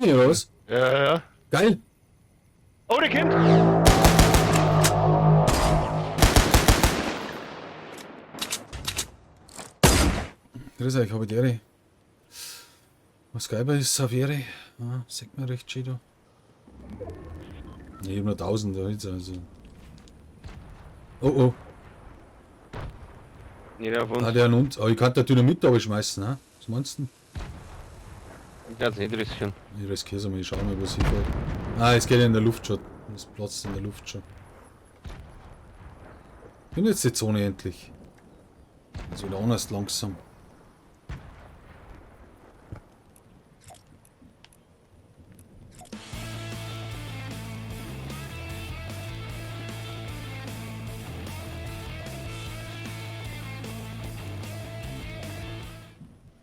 Hier raus. Ja. Geil. Oh, der kommt! Grüß euch, habe ich die Ehre. Was Geiber ist auf Ehre. Ah, sagt mir recht schön da. Ne, ich hab nur 1000 da jetzt, also. Oh oh. Jeder auf uns. Ah, der an uns. Aber ich kann da Dynamit da schmeißen, ne? Was meinst du? Ich kann's nicht riskieren. Ich riskiere es einmal, ich schau mal, was hinfällt. Ah, es geht in der Luft schon. Es platzt in der Luft schon. Bin jetzt die Zone endlich. Also wieder anders langsam.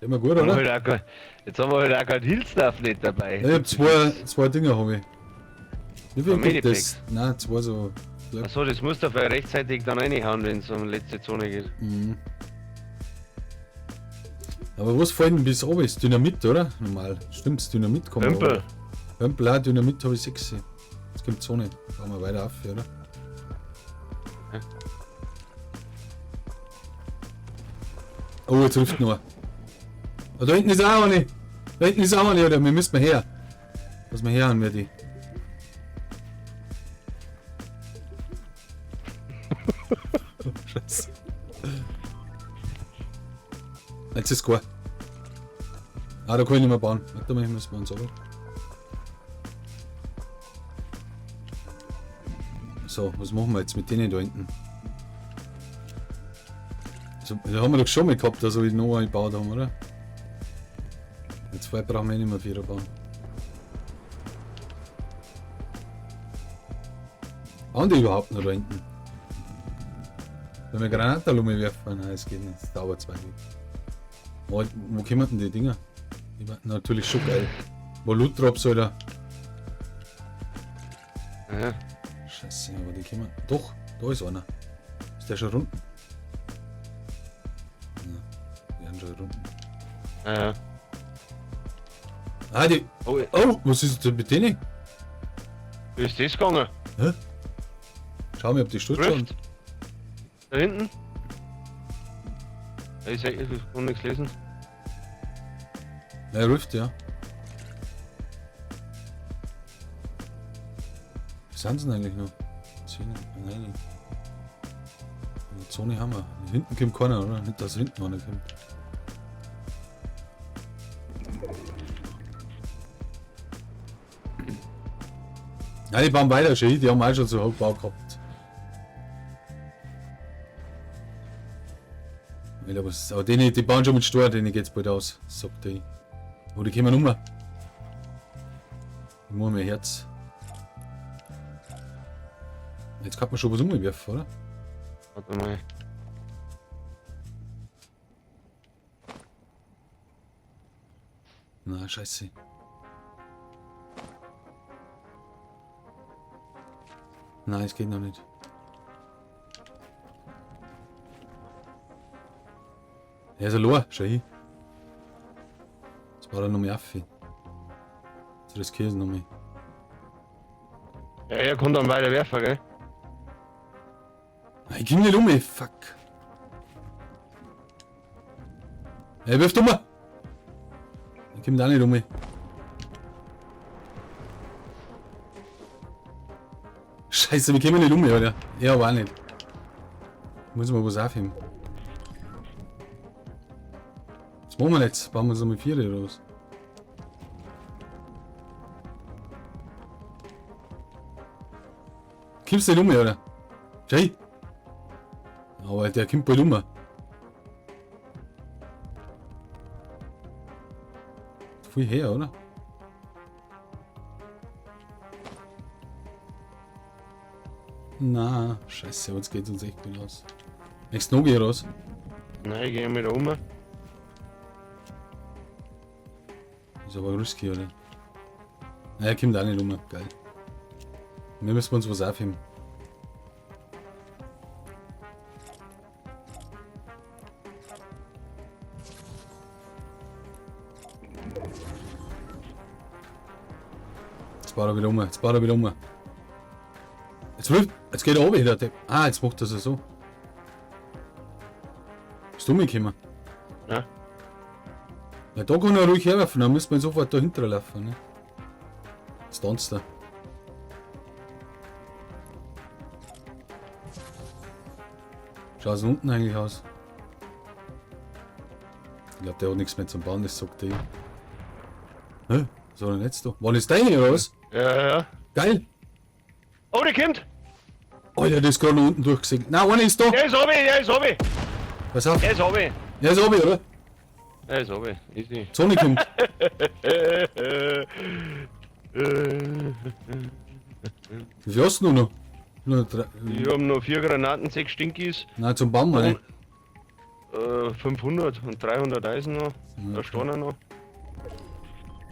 Immer gut, oder? Jetzt haben wir halt auch keinen Heal-Stuff nicht dabei. Ja, ich hab zwei Dinger habe ich. Wie viel Ein gibt das? Medipacks. Nein, zwei so. Achso, das musst du aber rechtzeitig dann reinhauen, wenn es um die letzte Zone geht. Mhm. Aber was fällt denn bis oben? Ist Dynamit, oder? Normal. Stimmt's, Dynamit kommt. Pömpel. Pömpel, auch Dynamit habe ich 6. Jetzt kommt Zone. Fahren wir weiter auf, oder? Ja. Oh, jetzt ruft noch. Oh, da hinten ist auch eine. Da hinten ist auch eine, oder? Wir müssen mal her. Lass mal her, haben wir die. Oh, Scheiße. Jetzt ist gut. Ah, da kann ich nicht mehr bauen. Warte mal, ich muss mal sagen. So, was machen wir jetzt mit denen da hinten? Also, da haben wir doch schon mal gehabt, dass wir noch einen gebaut haben, oder? Jetzt brauchen wir nicht mehr 4 bauen. Bauen die überhaupt noch da hinten? Wenn wir Granatenlume werfen? Nein, es geht nicht. Das dauert 2 Minuten. Wo kommen denn die Dinger? Die waren natürlich schon geil. Wo Loot-Drops, Alter. Ja. Scheiße, aber die kommen. Doch, da ist einer. Ist der schon unten? Ja, die sind schon unten. Ja. Ah, die. Oh, Oh, was ist denn mit denen? wie ist das gegangen? Hä? Schau mal, ob die Sturz schon. Rift. Da hinten? Ja, ich habe noch nichts gelesen. Ja, Rift, ja. Wie sind sie denn eigentlich noch? 10, nein. Die Zone haben wir. Hinten kommt keiner, oder? Nicht, dass hinten einer kommt. Ja, die bauen weiter schon, die haben auch schon so Hochbau gehabt. Aber denen, die bauen schon mit Stor, denen geht's bald aus, sagt die. Oh, die kommen um. Ich muss mein Herz. Jetzt kann man schon was umwerfen, oder? Warte mal. Na, scheiße. Nein, es geht noch nicht. Er ist allein, schau hin. Jetzt war er noch mehr Affe. Jetzt riskiere ich es noch mehr. Ja, er kommt dann weiter werfen, gell? Nein, ich komm nicht um, fuck. Er wirft um. Ich komm da nicht um. Scheiße, wir kommen nicht um, Alter. Er aber auch nicht. Muss mal was aufheben. Was machen wir jetzt? Bauen wir so mit 4 oder was? Kommst du nicht um, oder? Schei! Aber der kommt bald um. Viel her, oder? Na, scheiße, jetzt geht uns echt gut aus. Nächst noch geh raus. Nein, ich gehe mal da um. Ist aber risky, oder? Nein, er kommt auch nicht um. Geil. Wir müssen uns was aufheben. baut er wieder um. Jetzt baut er wieder um. Jetzt geht er oben wieder. Ah, jetzt macht er es so. Bist du mitgekommen? Ja. Ja, da kann er ruhig herwerfen, dann müssen wir sofort dahinter laufen. Ne? Jetzt tanzt er. Schaut es unten eigentlich aus? Ich glaube, der hat nichts mehr zum Bauen, das sagt er. Hä? Was hat er denn jetzt da? Wann ist deine oder was? Ja. Geil! Oh, der kommt! Alter, das ist gerade noch unten durchgesegelt. Nein, einer ist da! Der ist oben! Pass auf! Der ist oben! Er ist oben, oder? Der ist oben, easy. Die Sonne kommt. Wie viel hast du noch? Nur drei, Wir haben noch 4 Granaten, 6 Stinkis, nein, zum Bauen, meine. 500 und 300 Eisen noch, da stehen noch.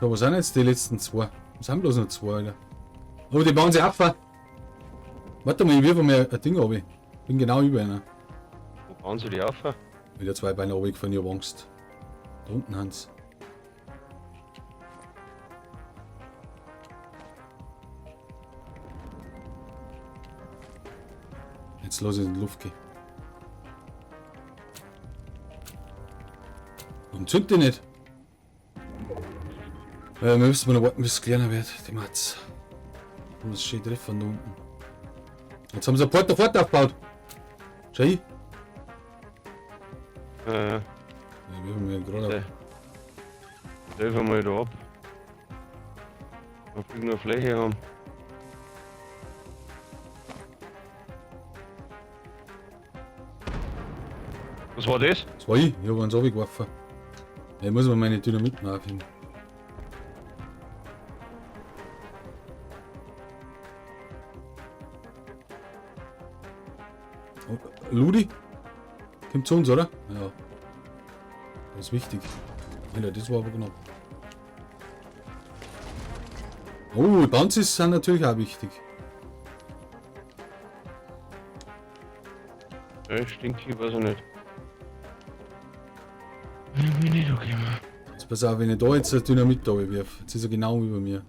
Ja, wo sind jetzt die letzten zwei? Es sind bloß noch zwei, Alter. Aber die bauen sich auf. Warte mal, ich wirf mir ein Ding runter. Bin genau über einer. Wo bauen sie die auf? Wieder zwei Beine runtergefahren, ich hab Angst. Da unten Hans. Jetzt lass ich in die Luft gehen. Warum zündet die nicht? Wir müssen noch warten, bis es kleiner wird, die Matz. Da muss schön treffen da unten. Jetzt haben sie ein Porta Fort aufgebaut. Schau hin. Ja, Ich will mir gerade helfen wir mal da ab. Ob wir noch Fläche haben. Was war das? Das war ich habe eins runtergeworfen. Ich muss mir meine Dynamiten aufheben. Oh, Ludi? Kommt zu uns, oder? Ja. Das ist wichtig. Alter, das war aber knapp. Oh, Bounces sind natürlich auch wichtig. Ja, stinky, weiß ich nicht. Ich bin nicht okay, Mann. Jetzt pass auf, wenn ich da jetzt ein Dynamit da wirf, jetzt ist er genau über mir.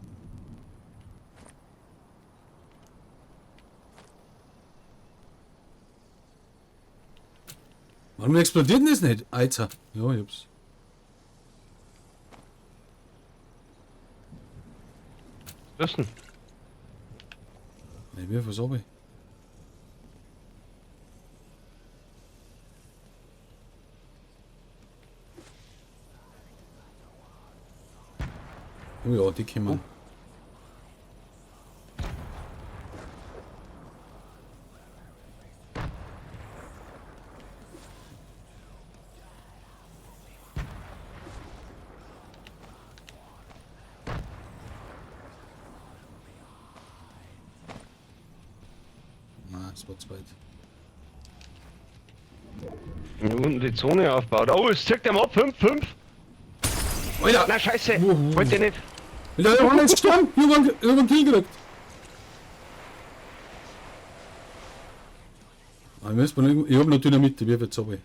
Warum explodiert denn das nicht? Alter. Ja, ich hab's. Was ist das denn? Ich wirf was runter. Oh ja, die kommen. Nein, das war zu weit. Wenn unten die Zone aufbaut. Oh, es zirkt der Mob 5. Alter! Na scheiße! Wuhu. Wollt ihr nicht? Alter, der Mann ist gestorben! Ich hab einen Kill gekriegt! Ich hab noch Dynamit, ich wirf jetzt runter.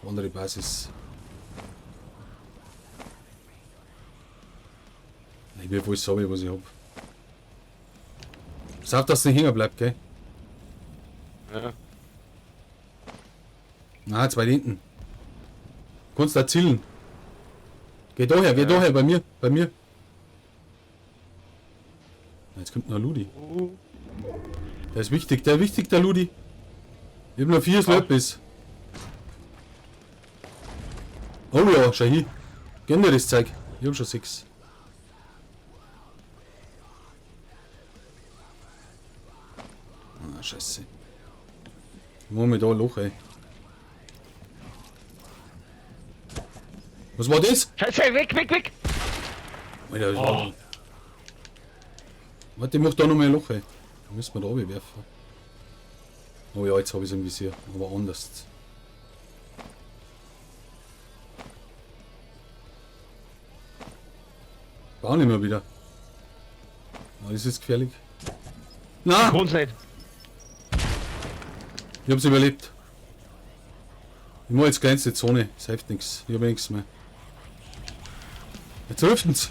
Andere Basis. Ich wirf alles runter, was ich hab. Pass auf, dass es nicht hängen bleibt, gell? Ja. Na, zwei hinten. Kannst da zielen. Geh daher, bei mir. Jetzt kommt noch Ludi. Der ist wichtig, der Ludi. Ich hab noch 4 Slurpees. Oh ja, schau hier. Gönn dir das Zeug. Ich hab schon 6. Ah, scheiße. Ich mach mir da ein Loch, ey. Was war das? Scheiße, weg! Alter, das war... Warte, ich mach da noch mal ein Loch, ey. Da müssen wir da oben werfen. Oh ja, jetzt habe ich es im Visier, aber anders. Bauen immer wieder. Oh, das ist gefährlich. Na, Kann's nicht. ich hab's überlebt. Ich mach jetzt kleinste Zone, es hilft nichts. Ich hab nichts mehr. Jetzt hilft uns.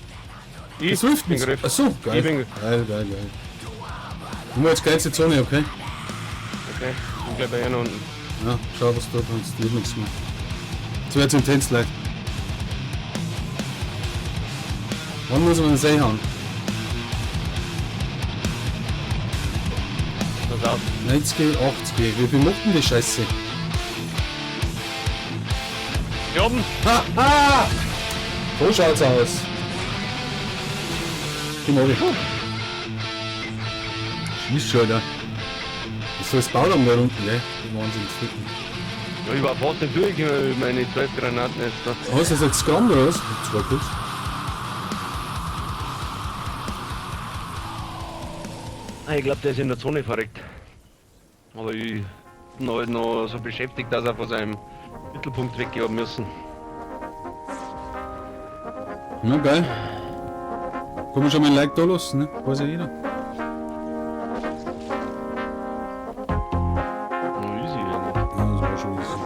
Ich Jetzt hilft bin uns. Griff. Achso, geil. Ich bin- Geil, geil, geil. Du musst jetzt geilste Zone, okay? Okay, ich bin gleich bei einer unten. Ja, schau, was du da kannst. Wird nichts mehr. Jetzt wird's intens, Leute. Wann muss man den See haben? Pass auf. 90, 80. Wie viel macht denn die Scheiße? Hier oben. Ha! Ha! So schaut's aus. Geh mal weg. Schieß schon, Alter. Das soll das Bauland da unten, gell? Die Wahnsinn. Ja, ich war fast nicht durch, meine 12 Granaten jetzt da. Hast du das jetzt gerammt oder was? Zwei kurz. Ich glaube, der ist in der Zone verreckt. Aber ich bin halt noch so beschäftigt, dass er von seinem Mittelpunkt weggehen müssen. Na geil. Kann man schon mal ein Like da lassen, ne? Weiß ja jeder. Oh, easy, ja. Ja, das war schon easy.